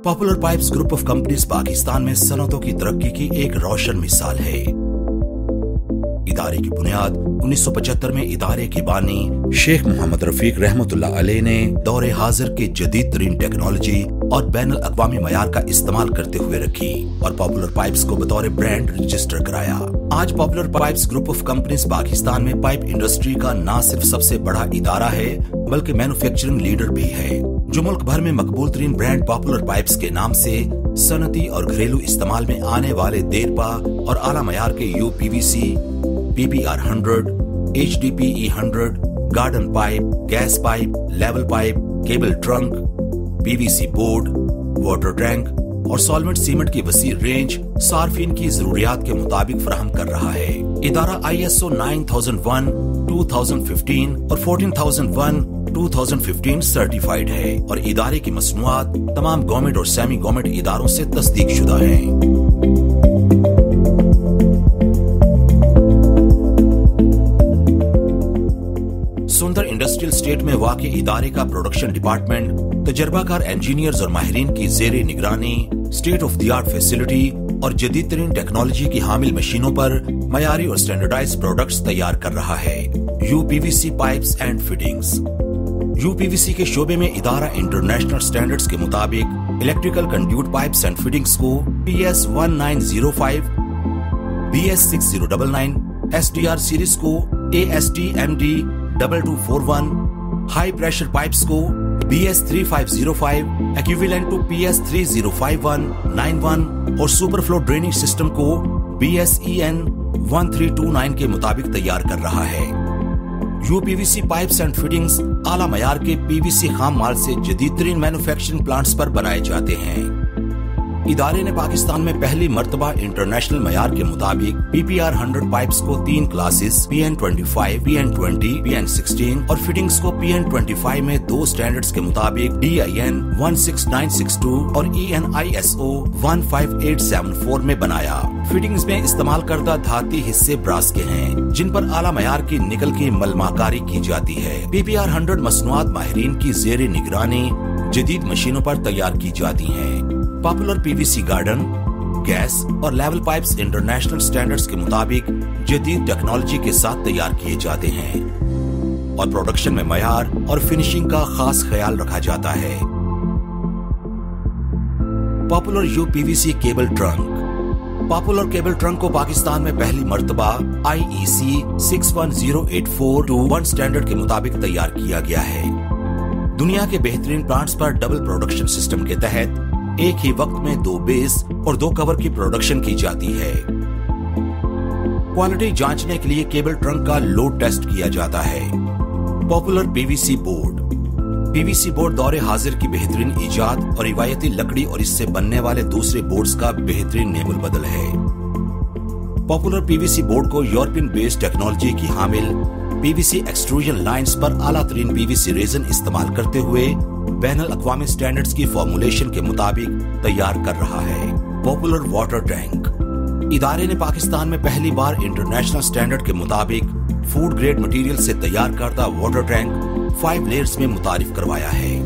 Popular pipes group of companies Pakistan में सनतों की तरक्की की एक रोशन मिसाल है। इदारे की बुनियाद 1975 में इदारे के बानी शेख मोहम्मद रफीक रहमतुल्लाह अलैह ने दौरे हाजिर की जदीद तरीन टेक्नोलॉजी और बैनुल अक़वामी मयार का इस्तेमाल करते हुए रखी और पॉपुलर पाइप्स को बतौर ब्रांड रजिस्टर कराया। आज popular pipes group of companies Pakistan में पाइप इंडस्ट्री का न सिर्फ सबसे बड़ा इदारा है बल्कि मैन्युफैक्चरिंग लीडर भी है, जो मुल्क भर में मकबूल तरीन ब्रांड पॉपुलर पाइप्स के नाम से सनती और घरेलू इस्तेमाल में आने वाले देरपा और आला मयार के UPVC, PPR 100, HDPE 100, garden pipe, gas pipe, level pipe, cable trunk, PVC board, water tank और सॉल्वेंट सीमेंट की वसी रेंज सार्फिन की जरूरियात के मुताबिक फराहम कर रहा है। इदारा ISO 9001, 2015 और 14001, 2015 सर्टिफाइड है और इदारे की मसनूआत तमाम गवर्नमेंट और सेमी गवर्नमेंट इदारों से तस्दीक शुदा हैं। सुंदर इंडस्ट्रियल स्टेट में वाक़ इदारे का प्रोडक्शन डिपार्टमेंट तजर्बाकार इंजीनियर्स और माहिरीन की ज़ेरे निगरानी state of the art facility और जदीद तरीन टेक्नोलॉजी की हामिल मशीनों पर मयारी और स्टैंडर्डाइज्ड प्रोडक्ट्स तैयार कर रहा है। UPVC pipes and fittings. UPVC के शोबे में इदारा इंटरनेशनल स्टैंडर्ड्स के मुताबिक electrical conduit pipes and fittings को PS 1905, BS 6099, SDR सीरीज को AST MD 2241, high pressure pipes को BS 3505, इक्विवेलेंट टू PS 305191 और सुपरफ्लो ड्रेनिंग सिस्टम को BS EN 1329 के मुताबिक तैयार कर रहा है। UPVC पाइप्स एंड फिटिंग्स आला मयार के PVC खाम माल से जदीद तरीन मैन्युफैक्चरिंग प्लांट्स पर बनाए जाते हैं। इदारे ने पाकिस्तान में पहली मर्तबा इंटरनेशनल मयार के मुताबिक PPR 100 पाइप्स को 3 क्लासेस PN25, PN20, PN16 और फिटिंग्स को PN25 में 2 स्टैंडर्ड्स के मुताबिक DIN 16962 और EN ISO 15874 में बनाया। फिटिंग्स में इस्तेमाल करदा धाती हिस्से ब्रास के हैं, जिन पर आला मयार की निकल की मलमाकारी की जाती है। PPR 100 मसनूआत माहिरीन की ज़ेरे निगरानी जदीद मशीनों पर तैयार की जाती हैं। पॉपुलर PVC गार्डन, गैस और लेवल पाइप्स इंटरनेशनल स्टैंडर्ड्स के मुताबिक जदीद टेक्नोलॉजी के साथ तैयार किए जाते हैं और प्रोडक्शन में मयार और फिनिशिंग का खास ख्याल रखा जाता है। Popular UPVC cable trunk. Popular cable trunk को पाकिस्तान में पहली मर्तबा IEC 61084-1 स्टैंडर्ड के मुताबिक तैयार किया गया है। दुनिया के बेहतरीन प्लांट्स पर डबल प्रोडक्शन सिस्टम के तहत एक ही वक्त में 2 बेस और 2 कवर की प्रोडक्शन की जाती है। क्वालिटी जांचने के लिए केबल ट्रंक का लोड टेस्ट किया जाता है। Popular PVC board. PVC board दौरे हाजिर की बेहतरीन इजाद और रिवायती लकड़ी और इससे बनने वाले दूसरे बोर्ड्स का बेहतरीन नेमुल बदल है। पॉपुलर PVC बोर्ड को यूरोपियन बेस्ड टेक्नोलॉजी की हामिल PVC एक्सट्रूजन लाइंस पर आला तरीन PVC रेजन इस्तेमाल करते हुए बैनुल अक़वामी स्टैंडर्ड्स की फॉर्मुलेशन के मुताबिक तैयार कर रहा है। Popular water tank. इदारे ने पाकिस्तान में पहली बार इंटरनेशनल स्टैंडर्ड के मुताबिक फूड ग्रेड मटेरियल से तैयार करदा वाटर टैंक 5 लेयर्स में मुतारिफ करवाया है।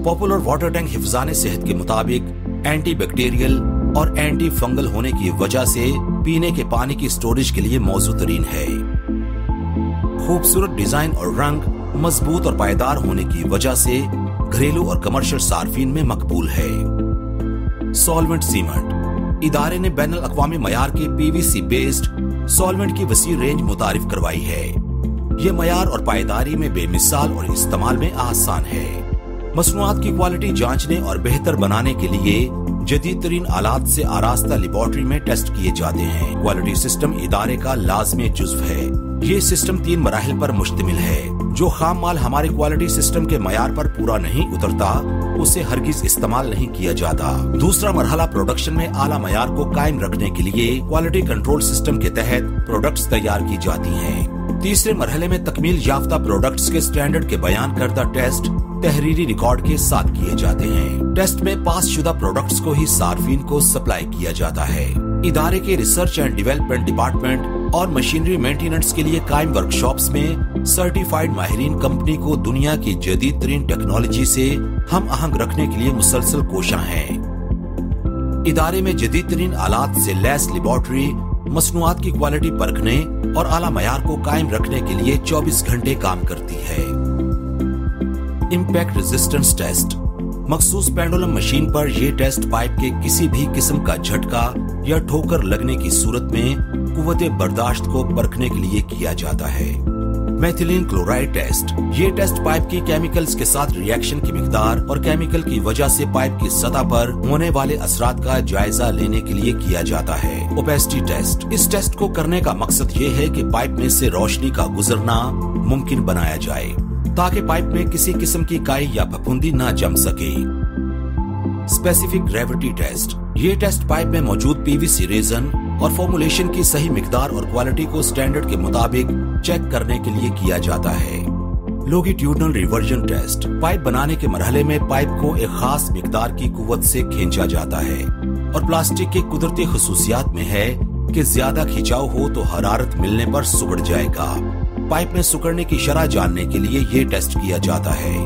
पॉपुलर वाटर टैंक हिफ्ज़ाने सेहत के मुताबिक एंटी बैक्टीरियल और एंटी फंगल होने की वजह से पीने के पानी की स्टोरेज के लिए मौजूद तरीन है। खूबसूरत डिजाइन और रंग मजबूत और पायदार होने की वजह से घरेलू और कमर्शियल सार्फिन में मकबूल है। Solvent cement. इदारे ने बैनुल अक़वामी मयार के PVC बेस्ड सॉल्वेंट की वसी रेंज मुतारिफ करवाई है। ये मयार और पायदारी में बेमिसाल और इस्तेमाल में आसान है। मसनूआत की क्वालिटी जांचने और बेहतर बनाने के लिए जदीद तरीन आलात से आरास्ता लेबोरेटरी में टेस्ट किए जाते हैं। क्वालिटी सिस्टम इदारे का लाज़मी जुज़्व है। ये सिस्टम 3 मराहिल पर मुश्तमिल है। जो खाम माल हमारे क्वालिटी सिस्टम के मयार पर पूरा नहीं उतरता उसे हरगिज इस्तेमाल नहीं किया जाता। दूसरा मरहला प्रोडक्शन में आला मयार को कायम रखने के लिए क्वालिटी कंट्रोल सिस्टम के तहत प्रोडक्ट्स तैयार की जाती हैं। तीसरे मरहले में तकमील याफ्ता प्रोडक्ट्स के स्टैंडर्ड के बयान करदा टेस्ट तहरीरी रिकॉर्ड के साथ किए जाते हैं। टेस्ट में पास शुदा प्रोडक्ट्स को ही सार्फिन को सप्लाई किया जाता है। इदारे के रिसर्च एंड डेवलपमेंट डिपार्टमेंट और मशीनरी मेंटेनेंस के लिए कायम वर्कशॉप्स में सर्टिफाइड माहिरीन कंपनी को दुनिया की जदीद तरीन टेक्नोलॉजी से हम आहंग रखने के लिए मुसलसल कोशां हैं। इदारे में जदीद तरीन आलात से लैस लेबोरेटरी मसनूआत की क्वालिटी परखने और आला मयार को कायम रखने के लिए 24 घंटे काम करती है। इम्पैक्ट रेजिस्टेंस टेस्ट, मखसूस पेंडुलम मशीन पर यह टेस्ट पाइप के किसी भी किस्म का झटका या ठोकर लगने की सूरत में कुव्वते बर्दाश्त को परखने के लिए किया जाता है। मेथिलीन क्लोराइड टेस्ट, ये टेस्ट पाइप की केमिकल्स के साथ रिएक्शन की मिकदार और केमिकल की वजह से पाइप की सतह पर होने वाले असरात का जायजा लेने के लिए किया जाता है। ओपेसिटी टेस्ट, इस टेस्ट को करने का मकसद ये है कि पाइप में से रोशनी का गुजरना मुमकिन बनाया जाए ताकि पाइप में किसी किस्म की काई या फफूंदी न जम सके। स्पेसिफिक ग्रेविटी टेस्ट, ये टेस्ट पाइप में मौजूद पीवीसी रेजन और फॉर्मुलेशन की सही मिकदार और क्वालिटी को स्टैंडर्ड के मुताबिक चेक करने के लिए किया जाता है। लॉन्गिट्यूडनल रिवर्जन टेस्ट, पाइप बनाने के मरहले में पाइप को एक खास मिकदार की कुव्वत से खींचा जाता है और प्लास्टिक के कुदरती खसूसियात में है कि ज्यादा खिंचाव हो तो हरारत मिलने पर सिकुड़ जाएगा। पाइप में सिकुड़ने की शरह जानने के लिए ये टेस्ट किया जाता है।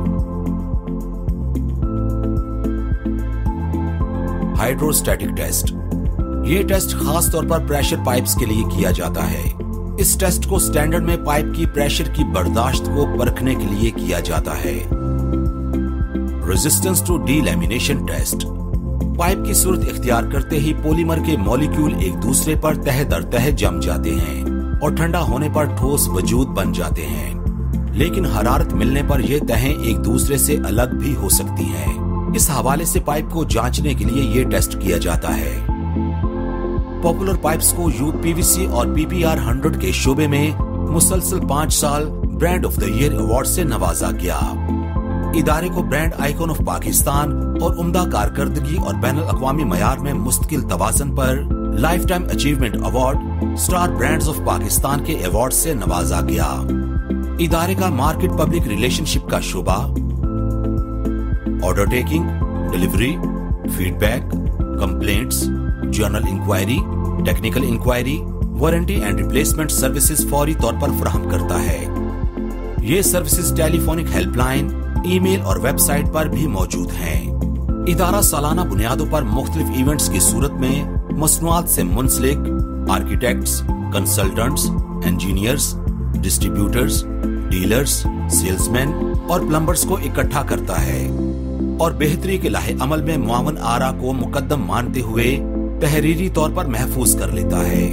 हाइड्रोस्टैटिक टेस्ट, ये टेस्ट खास तौर पर प्रेशर पाइप्स के लिए किया जाता है। इस टेस्ट को स्टैंडर्ड में पाइप की प्रेशर की बर्दाश्त को परखने के लिए किया जाता है। रेजिस्टेंस टू डीलैमिनेशन टेस्ट, पाइप की सूरत इख्तियार करते ही पॉलीमर के मॉलिक्यूल एक दूसरे पर तह दर तह जम जाते हैं और ठंडा होने पर ठोस वजूद बन जाते हैं, लेकिन हरारत मिलने पर ये तहें एक दूसरे से अलग भी हो सकती हैं। इस हवाले से पाइप को जांचने के लिए ये टेस्ट किया जाता है। पॉपुलर पाइप्स को यूपीवीसी और पीपीआर 100 के शोबे में मुसलसल 5 साल brand of the year award से नवाजा गया। इदारे को ब्रांड आइकॉन ऑफ पाकिस्तान और उम्दा कारकर्दगी और बैनुल अक़वामी मयार में मुस्तकिल तवाज़ुन पर life time achievement award, star brands of Pakistan के अवार्ड से नवाजा गया। इदारे का मार्केट पब्लिक रिलेशनशिप का शोबा order taking, delivery, feedback, complaints, general inquiry, technical inquiry, warranty and replacement services फौरी तौर पर फराहम करता है। ये सर्विसेज टेलीफोनिक हेल्पलाइन, ईमेल और वेबसाइट पर भी मौजूद हैं। इदारा सालाना बुनियादों पर मुख्तलिफ इवेंट्स की सूरत में मसनूआत से मुंसलिक architects, consultants, engineers, distributors, dealers, salesman और प्लम्बर्स को इकट्ठा करता है और बेहतरी के लाहे अमल में मुआवन आरा को मुकद्दम मानते हुए तहरीरी तौर पर महफूज कर लेता है।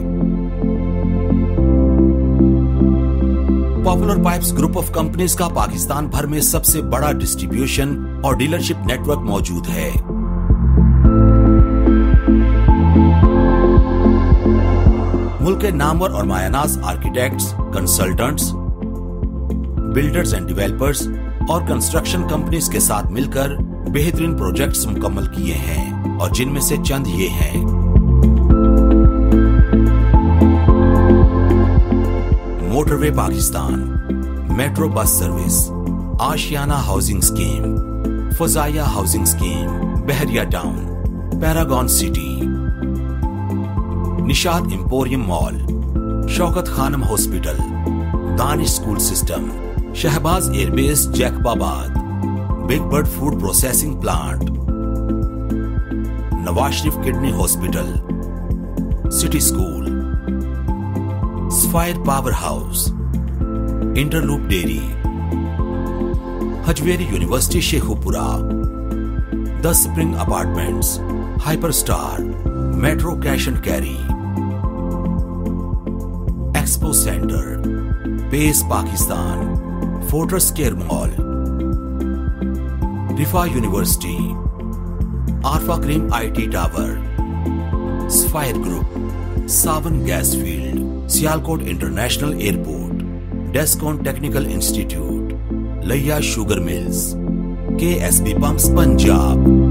Popular pipes group of companies का पाकिस्तान भर में सबसे बड़ा डिस्ट्रीब्यूशन और डीलरशिप नेटवर्क मौजूद है। मुल्क के नामवर और मायानाज architects, consultants, builders and developers और कंस्ट्रक्शन कंपनीज के साथ मिलकर बेहतरीन प्रोजेक्ट्स मुकम्मल किए हैं और जिनमें से चंद ये हैं। Motorway Pakistan, metro bus service, Ashiana housing scheme, Fazaia housing scheme, Bahria town, Paragon city, Nishat emporium mall, Shaukat Khanum hospital, Danish school system, Shahbaz airbase Jacobabad, big bird food processing plant, Nawaz Sharif kidney hospital, city school, Sapphire power house, Interloop dairy, Hajvery university Sheikhupura, the spring apartments, hyper star, metro cash and carry, expo centre, PACE Pakistan, fortress care mall, Riphah university, Arfa cream IT tower, Sapphire group, Sawan gas field, Sialkot international airport, Descon technical institute, Layyah sugar mills, KSB pumps Punjab.